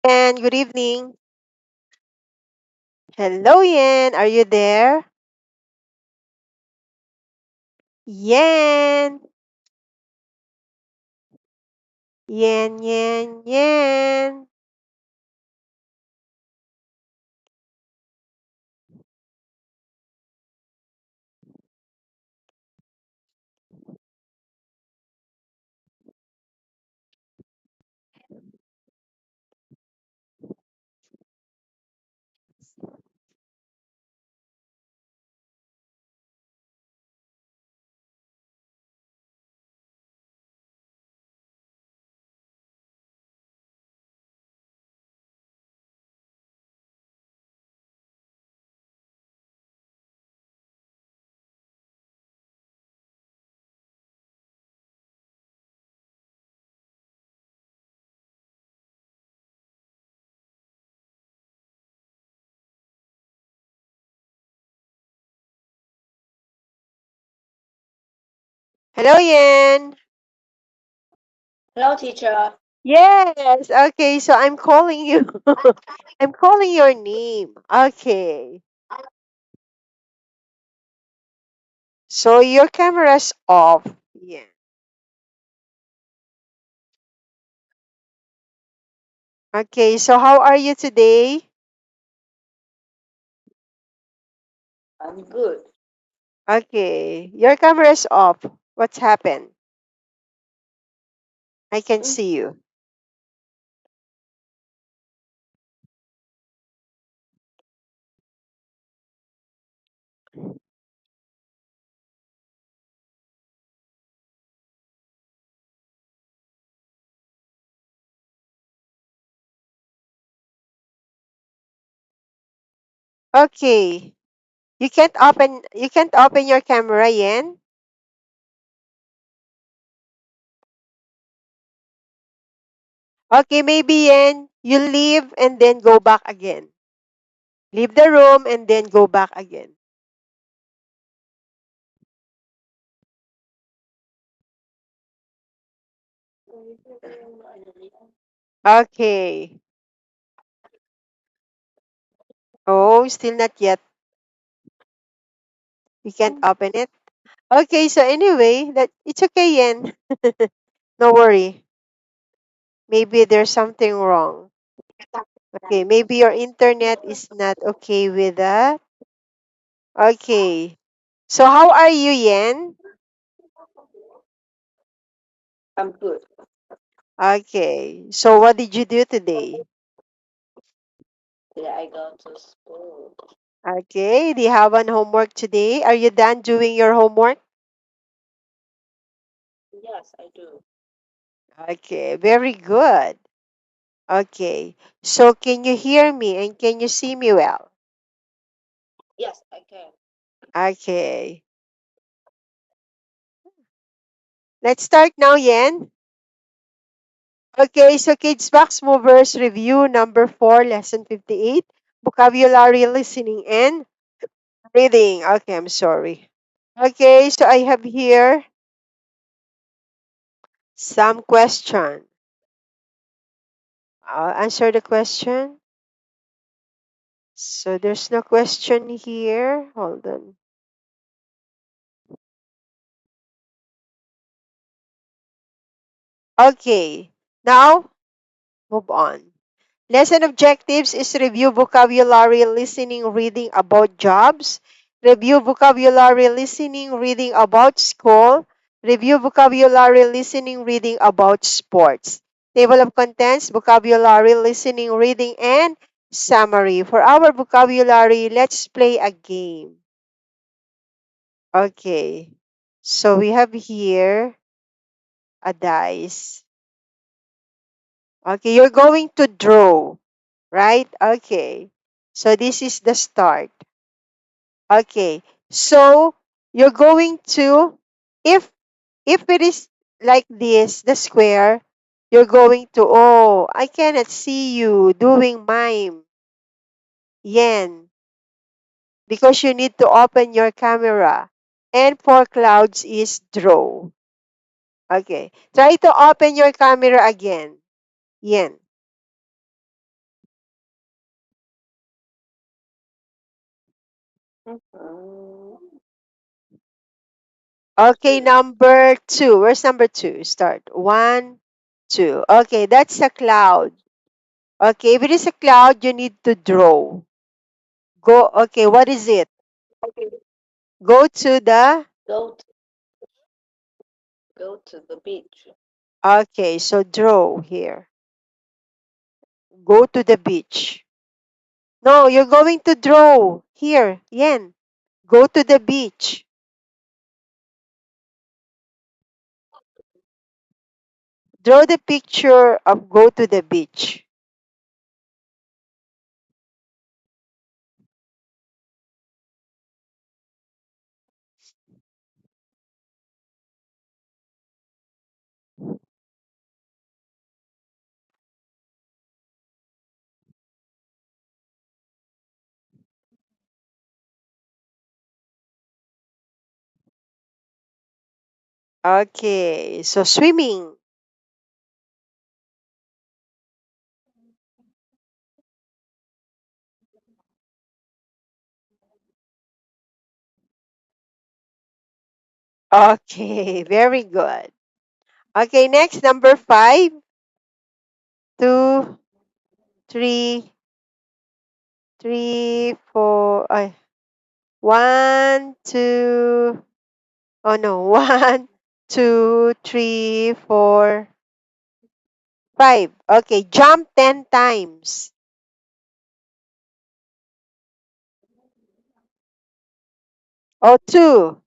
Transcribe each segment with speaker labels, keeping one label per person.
Speaker 1: And good evening. Hello, Yen. Are you there? Yen. Yen, Yen, Yen. Hello, Yen.
Speaker 2: Hello, teacher.
Speaker 1: Yes. Okay, so I'm calling you. I'm calling your name. Okay. So your camera's off. Yeah. Okay, so how are you today?
Speaker 2: I'm good.
Speaker 1: Okay. Your camera's off. What's happened? I can
Speaker 2: Mm,
Speaker 1: see you. Okay. You can't open your camera, Yen? Okay, maybe Yen, you leave and then go back again. Leave the room and then go back again. Okay. Oh, still not yet. You can't open it. Okay, so anyway, that it's okay, Yen. No worry. Maybe there's something wrong. Okay, maybe your internet is not okay with that. Okay. So how are you, Yen?
Speaker 2: I'm good.
Speaker 1: Okay. So what did you do today?
Speaker 2: Today I go to school.
Speaker 1: Okay. Do you have an homework today? Are you done doing your homework?
Speaker 2: Yes, I do.
Speaker 1: Okay. Very good. Okay. So can you hear me and can you see me well?
Speaker 2: Yes, I can.
Speaker 1: Okay. Let's start now, Yen. Okay, so Kids Box Movers Review number 4, Lesson 58, Vocabulary Listening and Reading. Okay, I'm sorry. Okay, so I have here some question. I'll answer the question. So there's no question here. Hold on. Okay, now move on. Lesson objectives is review vocabulary, listening, reading about jobs, review vocabulary, listening, reading about school, review vocabulary, listening, reading about sports. Table of contents, vocabulary, listening, reading, and summary. For our vocabulary, let's play a game. Okay, so we have here a dice. Okay, you're going to draw, right? Okay. So this is the start. Okay. So you're going to if it is like this, the square, you're going to oh, I cannot see you doing mime. Yen, because you need to open your camera. And for clouds is draw. Okay. Try to open your camera again. Yen.
Speaker 2: Mhm.
Speaker 1: Okay,
Speaker 2: Two.
Speaker 1: number two. Where's number two? Start. One, two. Okay, that's a cloud. Okay, if it is a cloud, you need to draw. Go. Okay, what is it?
Speaker 2: Okay.
Speaker 1: Go to the.
Speaker 2: Go to, go to the beach.
Speaker 1: Okay, so draw here. Go to the beach. No, you're going to draw here. Yen. Go to the beach. Draw the picture of go to the beach. Okay, so swimming. Okay, very good. Okay, next number five, two, three, three, four. One, two. Oh no, one, two, three, four, five. Okay, jump 10 times. Oh, two.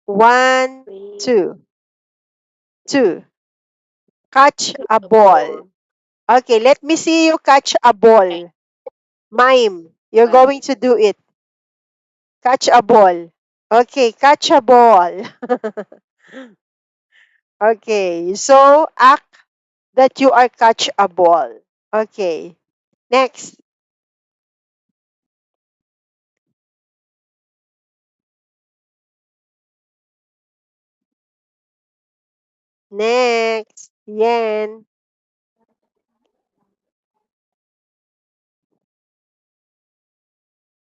Speaker 1: One,
Speaker 2: Three.
Speaker 1: two, two. Catch
Speaker 2: Shoot
Speaker 1: a
Speaker 2: a ball.
Speaker 1: ball. Okay, let me see you catch a
Speaker 2: Okay.
Speaker 1: ball. Mime, you're
Speaker 2: Fine.
Speaker 1: going to do it. Catch a ball. Okay, catch a ball. Okay, so act that you are catch a ball. Okay, next. Next. Yen.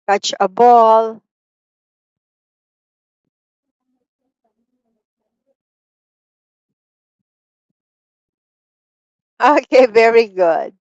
Speaker 1: Catch a ball. Okay, very good.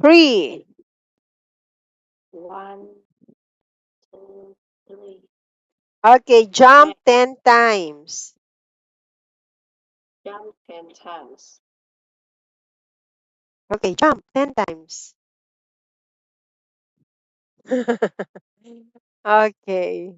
Speaker 1: Three.
Speaker 2: One, two, three.
Speaker 1: Okay, jump
Speaker 2: Next.
Speaker 1: 10 times.
Speaker 2: Jump 10 times.
Speaker 1: Okay, jump 10 times. Okay.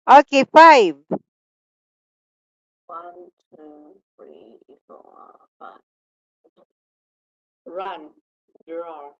Speaker 1: Okay, five.
Speaker 2: One, two, three, four, five. Run. Draw.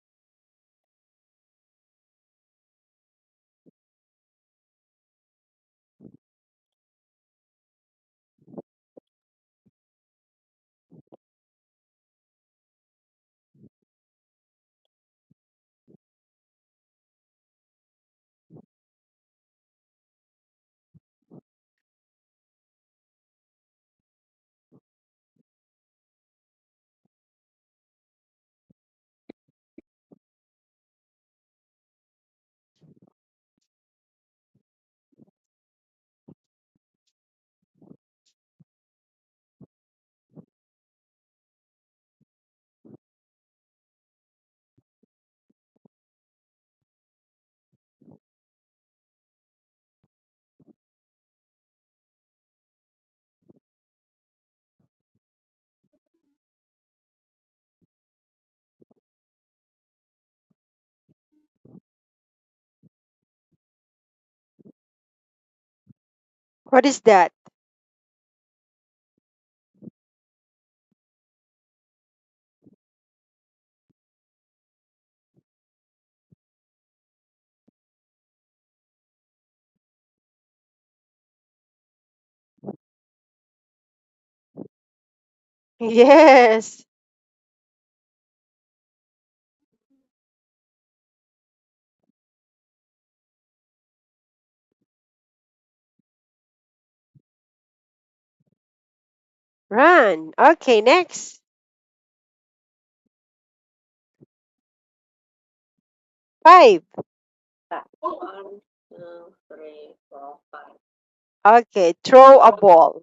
Speaker 1: What is that? Yes. Run. Okay, next. 5.
Speaker 2: Back. 1, 2, 3, 4, 5.
Speaker 1: Okay, throw a ball.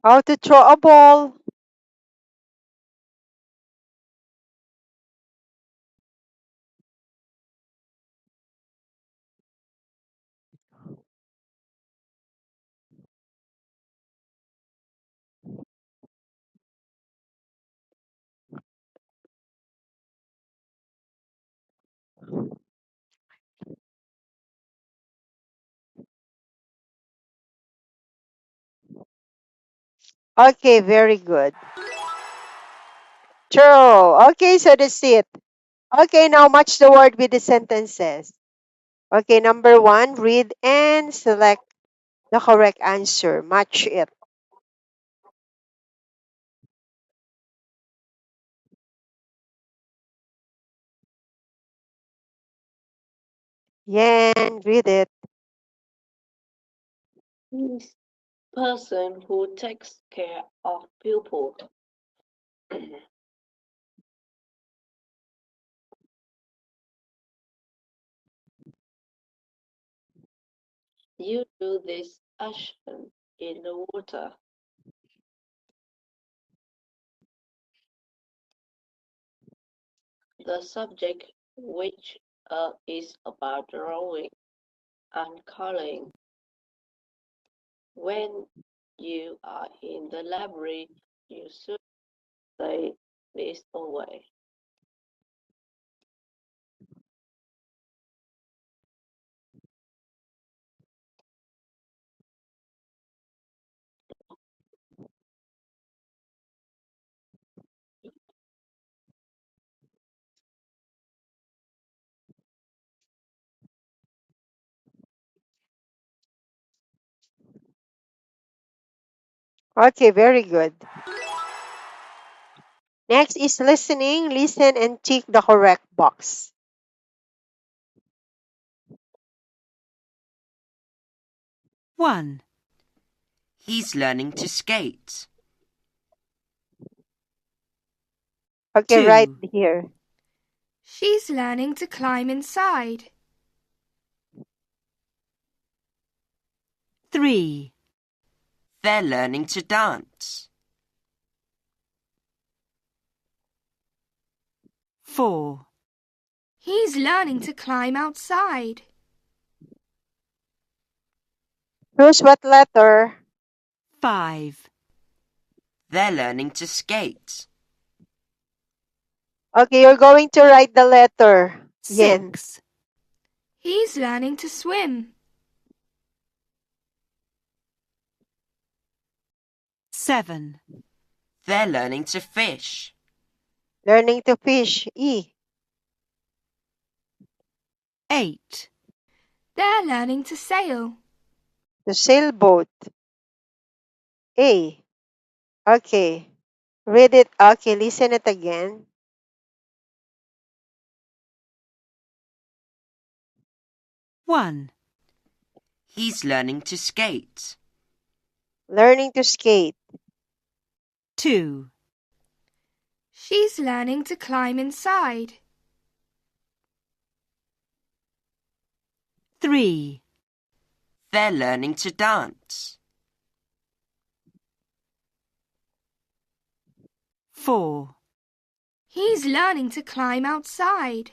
Speaker 1: How to throw a ball? Okay, very good. Throw. Okay, so that's it. Okay, now match the word with the sentences. Okay, number 1, read and select the correct answer. Match it. Yan, read it.
Speaker 2: This person who takes care of people. You do this action in the water. The subject, which is about drawing and coloring. When you are in the library, you should stay this away.
Speaker 1: Okay, very good. Next is listening. Listen and tick the correct box.
Speaker 3: 1. He's learning to skate.
Speaker 1: Okay, right
Speaker 3: 2.
Speaker 1: here.
Speaker 4: She's learning to climb inside.
Speaker 3: 3. They're learning to dance. 4.
Speaker 4: He's learning to climb outside.
Speaker 1: Choose what letter?
Speaker 3: 5. They're learning to skate.
Speaker 1: Okay, you're going to write the letter. Yen.
Speaker 3: 6.
Speaker 4: He's learning to swim.
Speaker 3: 7. They're learning to fish.
Speaker 1: Learning to fish. E.
Speaker 3: 8.
Speaker 4: They're learning to sail.
Speaker 1: The sailboat. A. Okay. Read it. Okay, listen it again.
Speaker 3: 1. He's learning to skate.
Speaker 1: Learning to skate.
Speaker 3: 2.
Speaker 4: She's learning to climb inside.
Speaker 3: 3. They're learning to dance. 4.
Speaker 4: He's learning to climb outside.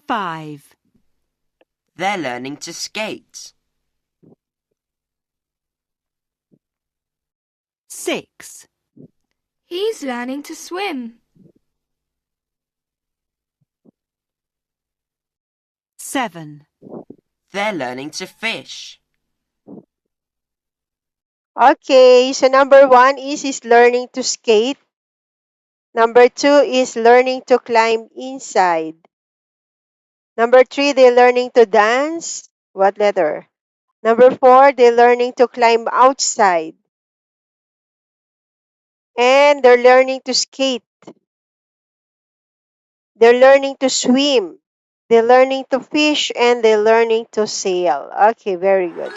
Speaker 3: 5. They're learning to skate. 6.
Speaker 4: He's learning to swim.
Speaker 3: 7. They're learning to fish.
Speaker 1: Okay, so number 1 is learning to skate. Number 2 is learning to climb inside. Number 3, they're learning to dance. What letter? Number 4, they're learning to climb outside. And they're learning to skate. They're learning to swim. They're learning to fish and they're learning to sail. Okay, very good.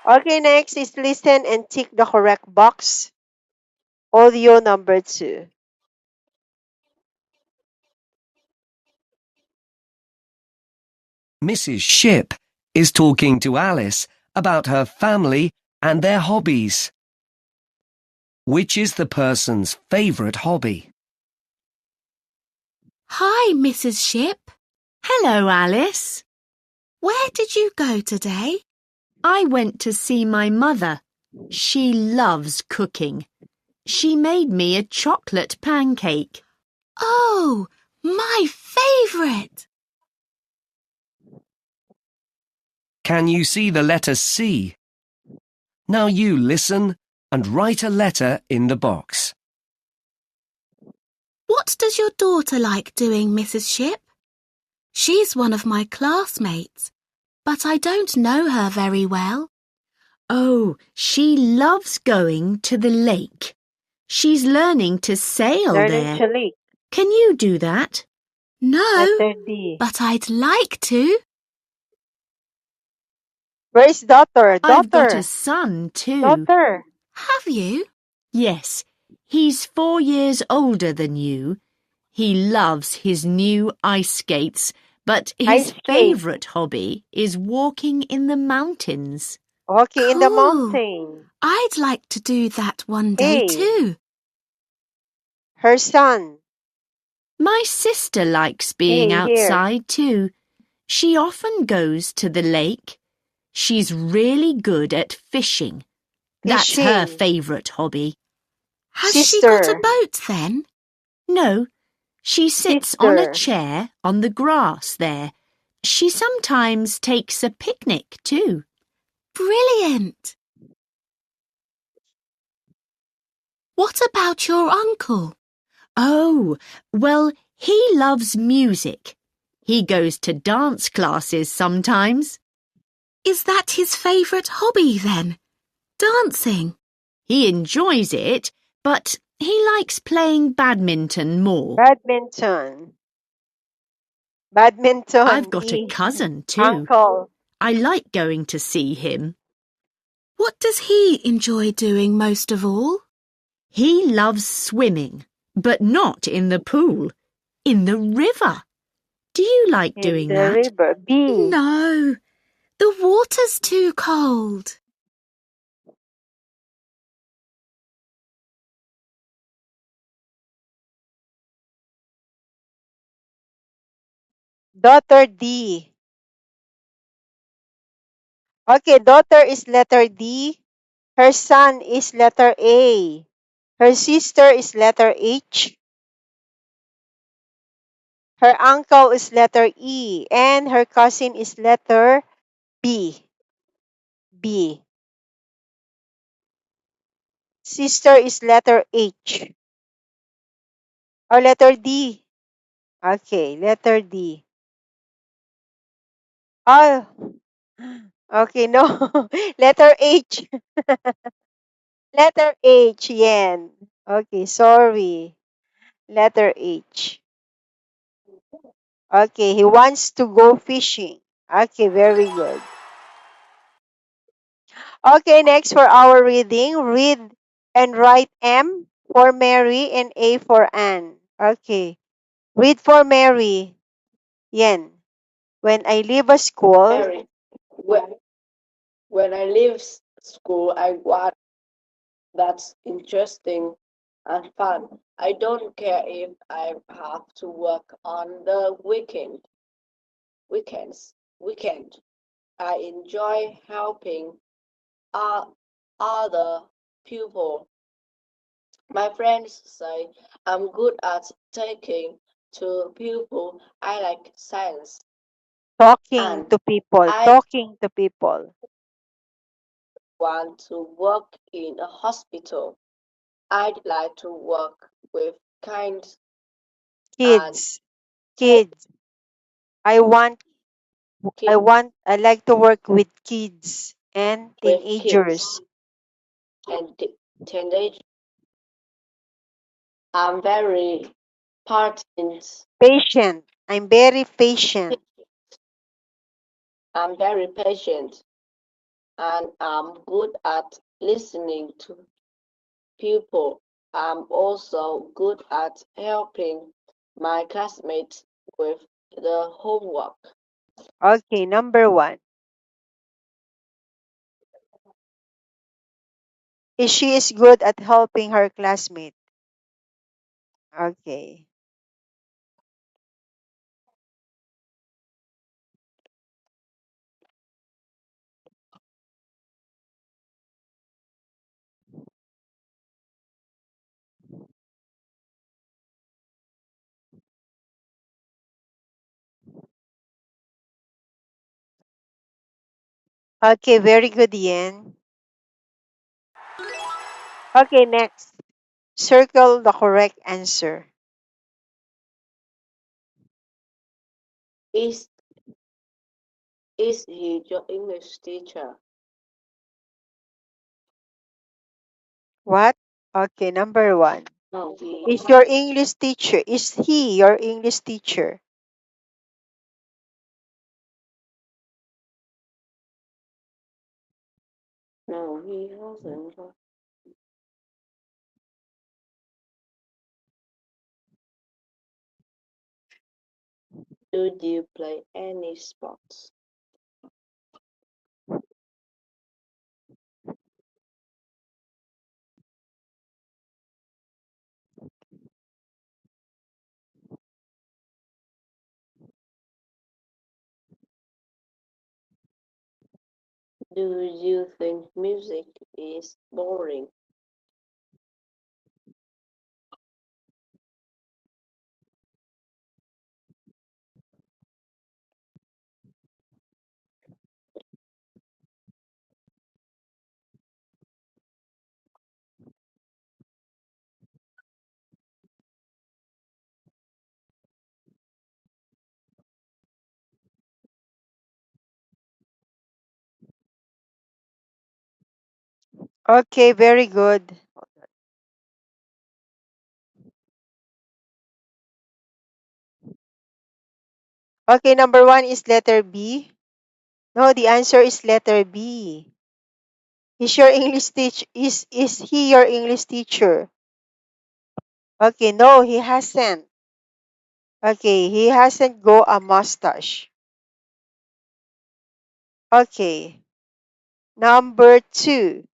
Speaker 1: Okay, next is listen and tick the correct box. Audio number 2.
Speaker 5: Mrs. Ship is talking to Alice about her family and their hobbies. Which is the person's favourite hobby?
Speaker 6: Hi, Mrs. Ship. Hello, Alice. Where did you go today? I went to see my mother. She loves cooking. She made me a chocolate pancake. Oh, my favourite!
Speaker 5: Can you see the letter C? Now you listen and write a letter in the box.
Speaker 6: What does your daughter like doing, Mrs. Ship? She's one of my classmates, but I don't know her very well. Oh, she loves going to the lake. She's learning to sail
Speaker 1: Learning
Speaker 6: there.
Speaker 1: to leak.
Speaker 6: Can you do that? No,
Speaker 1: Letter D.
Speaker 6: but I'd like to.
Speaker 1: Where's daughter?
Speaker 6: I've got
Speaker 1: Daughter.
Speaker 6: a son too.
Speaker 1: Daughter.
Speaker 6: Have you?
Speaker 3: Yes, he's 4 years older than you. He loves his new ice skates, but
Speaker 1: Ice
Speaker 3: his
Speaker 1: skate.
Speaker 3: favourite hobby is walking in the mountains.
Speaker 1: Okay, in the
Speaker 6: Cool.
Speaker 1: mountain.
Speaker 6: I'd like to do that one day
Speaker 1: Hey.
Speaker 6: too.
Speaker 1: Her son.
Speaker 3: My sister likes being
Speaker 1: Hey, here.
Speaker 3: outside too. She often goes to the lake. She's really good at fishing. That's her
Speaker 1: Fishing.
Speaker 3: favourite hobby.
Speaker 6: Has she got a
Speaker 1: Sister.
Speaker 6: boat then?
Speaker 3: No, she sits on a
Speaker 1: Sister.
Speaker 3: chair on the grass there. She sometimes takes a picnic too.
Speaker 6: Brilliant! What about your uncle?
Speaker 3: Oh, well, he loves music. He goes to dance classes sometimes.
Speaker 6: Is that his favourite hobby then? Dancing?
Speaker 3: He enjoys it, but he likes playing badminton more.
Speaker 1: Badminton. Badminton.
Speaker 3: I've got a
Speaker 1: E.
Speaker 3: cousin too.
Speaker 1: Uncle.
Speaker 3: I like going to see him.
Speaker 6: What does he enjoy doing most of all?
Speaker 3: He loves swimming, but not in the pool, in the river. Do you like
Speaker 1: In
Speaker 3: doing
Speaker 1: the
Speaker 3: that?
Speaker 1: river. B.
Speaker 6: No, the water's too cold.
Speaker 1: Daughter D. Okay, daughter is letter D. Her son is letter A. Her sister is letter H. Her uncle is letter E. And her cousin is letter B. B. Sister is letter H. Or letter D. Okay, letter D. Oh, okay, no. Letter H. Letter H, Yen. Okay, sorry. Letter H. Okay, he wants to go fishing. Okay, very good. Okay, next for our reading. Read and write M for Mary and A for Anne. Okay. Read for Mary. Yen. When I leave a school,
Speaker 2: Mary, when I leave school, I want That's interesting and fun. I don't care if I have to work on the weekend. I enjoy helping uh, other people. My friends say I'm good at taking to people. I like science
Speaker 1: Talking
Speaker 2: and
Speaker 1: to people.
Speaker 2: I
Speaker 1: Talking to people.
Speaker 2: want to work in a hospital. I'd like to work with kind and
Speaker 1: Kids.
Speaker 2: tech
Speaker 1: Kids. I want I
Speaker 2: kids
Speaker 1: want I like to work with kids and
Speaker 2: with kids
Speaker 1: teenagers.
Speaker 2: and teenagers. I'm very patient.
Speaker 1: Patient. I'm very patient.
Speaker 2: I'm very patient and I'm good at listening to people. I'm also good at helping my classmates with the homework.
Speaker 1: Okay, number one. Is she is good at helping her classmate? Okay. Okay, very good, Yen. Okay, next. Circle the correct answer.
Speaker 2: Is is he your English teacher?
Speaker 1: What? Okay, number one.
Speaker 2: No,
Speaker 1: Is your English teacher? Is he your English teacher?
Speaker 2: he hasn't. Do you play any sports? Do you think music is boring?
Speaker 1: Okay, very good. Okay, number one is letter B. No, the answer is letter B. Is your English teach is he your English teacher? Okay, no, he hasn't. Okay, he hasn't go a mustache. Okay, number two.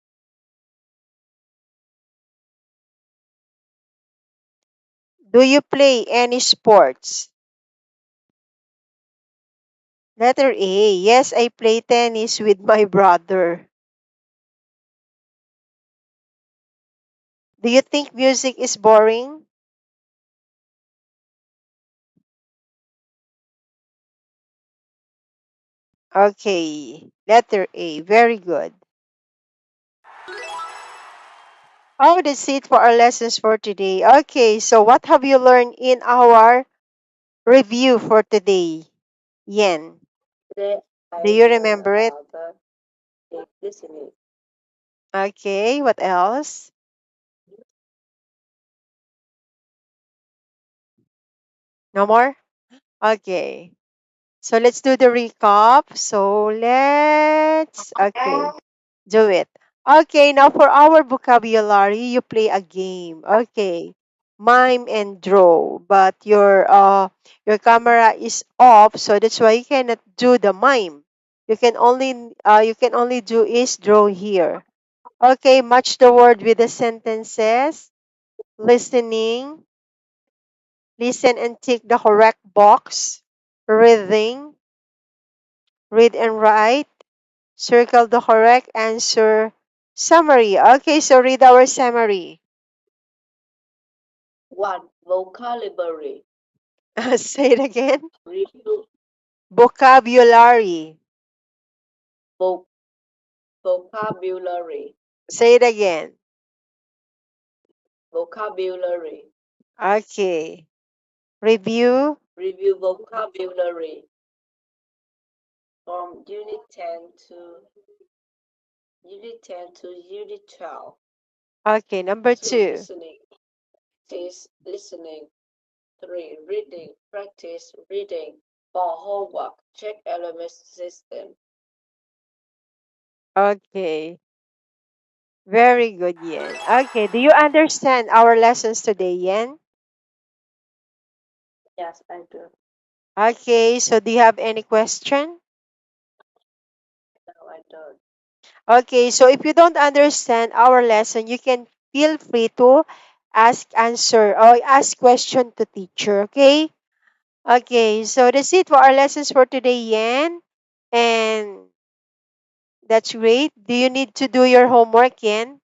Speaker 1: Do you play any sports? Letter A. Yes, I play tennis with my brother. Do you think music is boring? Okay, letter A. Very good. Oh, that's it for our lessons for today. Okay, so what have you learned in our review for today? Yen,
Speaker 2: Today
Speaker 1: do
Speaker 2: I
Speaker 1: you
Speaker 2: learned
Speaker 1: remember it?
Speaker 2: about the listening.
Speaker 1: Okay, what else? No more? Okay. So let's do the recap. So okay, do it. Okay, now for our vocabulary, you play a game. Okay. Mime and draw, but your camera is off, so that's why you cannot do the mime. You can only do is draw here. Okay, match the word with the sentences. Listening. Listen and tick the correct box. Reading. Read and write. Circle the correct answer. Summary. Okay, so read our summary.
Speaker 2: 1. Vocabulary.
Speaker 1: Say it again.
Speaker 2: Review
Speaker 1: Vocabulary.
Speaker 2: vo- vocabulary.
Speaker 1: Say it again.
Speaker 2: Vocabulary.
Speaker 1: Okay. Review.
Speaker 2: Review vocabulary from Unit 10 to Unit 12.
Speaker 1: Okay, number
Speaker 2: 2.
Speaker 1: 2.
Speaker 2: Listening. Practice listening. 3. Reading. Practice reading. 4. Homework. Check LMS system.
Speaker 1: Okay. Very good, Yen. Okay, do you understand our lessons today, Yen?
Speaker 2: Yes, I do.
Speaker 1: Okay, so do you have any question?
Speaker 2: No, I don't.
Speaker 1: Okay, so if you don't understand our lesson, you can feel free to ask question to teacher, okay? Okay, so that's it for our lessons for today, Yen. And that's great. Do you need to do your homework, Yen?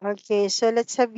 Speaker 1: Okay, so let's have